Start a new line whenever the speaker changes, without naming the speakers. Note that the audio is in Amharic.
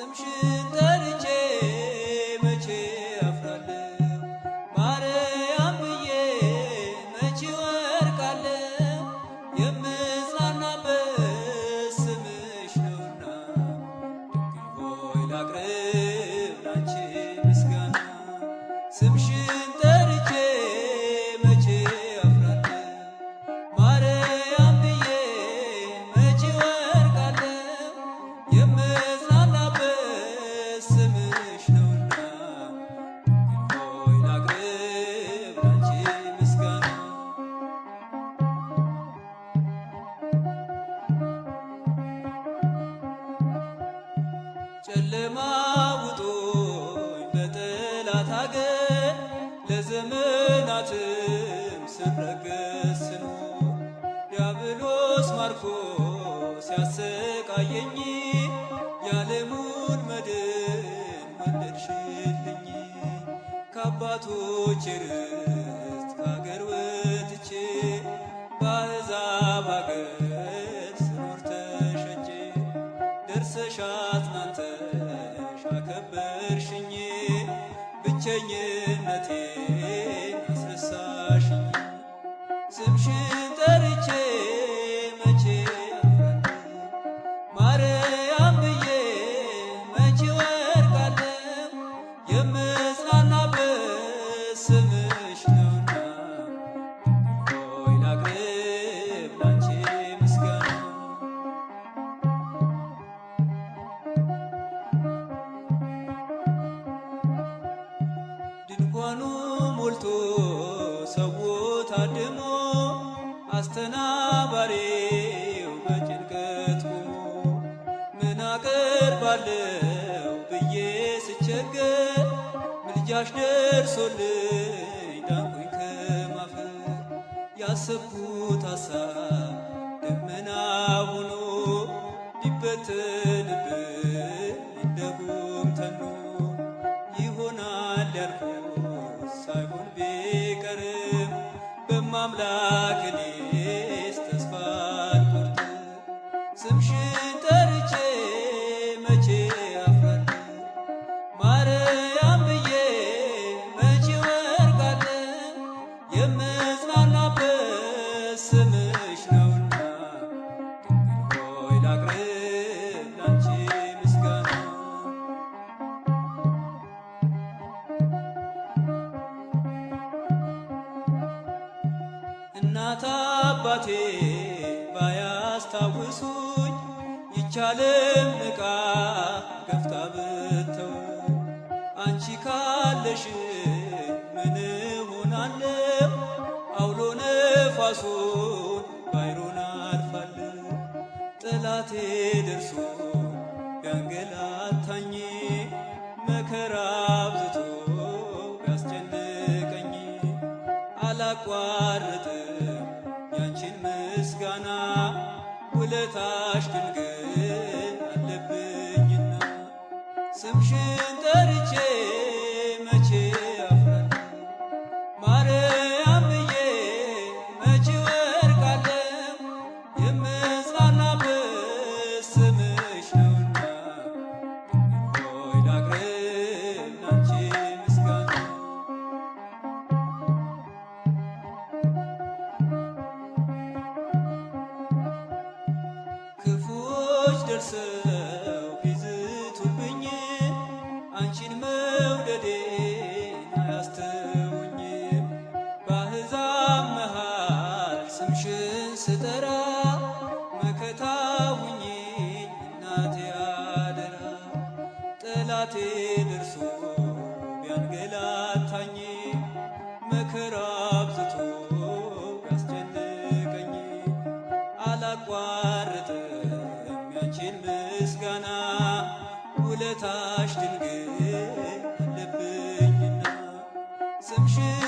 ስምሽን ጠርቼ መቼ አፍራለሁ ማርያም ብዬ መቼ ወርቃለሁ የምጽናናበት ስምሽ ነውና ድንግል ሆይ ላቅርብ ላንቺ ምስጋና ስምሽን ጠርቼ መቼ አፍራለሁ ማርያም ብዬ መቼ ወርቃለሁ የምጽናናበት ስምሽ ነውና ድንግል ሆይ ላቅርብ ላንቺ ምስጋና ጨለማ ውጦኝ በጠላት አገር ለዘመናትም ስረገጥ ስኖር ዲያብሎስ ማርኮ ሲያሰቃየኝ የዓለሙን መድን ወለድሽልኝ ከአባቶቼ ርስት ከአገር ወጥቼ በአሕዛብ አገር ስኖር ተሸጬ ደርሰሽ አጽናንተሽ አከበርሽኝ ብቸኝነቴን አስረሳሽኝ ስምሽን ጠርቼ መቼ አፍራለሁ ማርያም ብዬ መቼ ወርቃለሁ የምጽናናበት ስምሽ ነውና ድንግል ሆይ ላቅርብ ላንቺ ምስጋና ድንኳኑ ሞልቶ ሰው ታድሞ አስተናባሪው በጭንቀት ቆሞ ምን አቀርባለሁ ብዬ ስቸገር ምልጃሽ ደርሶልኝ ዳንኩኝ ከማፈር ያሰብኩት ሐሳብ ደመና ሆኖ ሊበተንብኝ እንደ ጉም ተኖ ይሆናል ያልኩት ሳይሆን ቢቀርም በማምላክ እኔስ ተስፋ አልቆርጥም ስምሽን ጠርቼ መቼ አፍራለሁ ማርያም ብዬ መቼ ወርቃለሁ የምጽናናበት ስምሽ ነውና ድንግል ሆይ ላቅርብ ላንቺ ምስጋና እናት አባቴ ባያስታውሱኝ ይቻለም ንቃ ገፍታ ብተውኝ አንቺ ካለሽ ምን እሆናለሁ አውሎ ነፋሱን ባይሮን አልፋለሁ ጠላቴ ደርሶ ቢያንገላታኝ መከራ አብዝቶ ቢያስጨንቀኝ አላቋርጥም ያንቺን ምስጋና ውለታሽ ድንግል አለብኝና ስምሽን ጠርቼ መቼ አፍራለሁ ማርያም ብዬ መቼ ወርቃለሁ የምጽናናበት ስምሽ ነውና ድንግል ሆይ ላቅርብ ላንቺ ምስጋና ክፉዎች ደርሰው ቢዝቱብኝ አንቺን መውደዴን አያስተውኝም በአሕዛብ መሃል ስምሽን ስጠራ መከታ ሁኚኝ እናቴ አደራ ጠላቴ ደርሶ ቢያንገላታኝ መከራ አብዝቶ ቢያስጨንቀኝ አላቋርጥም ያንቺን ምስጋና ውለታሽ ድንግል አለብኝና ስምሽን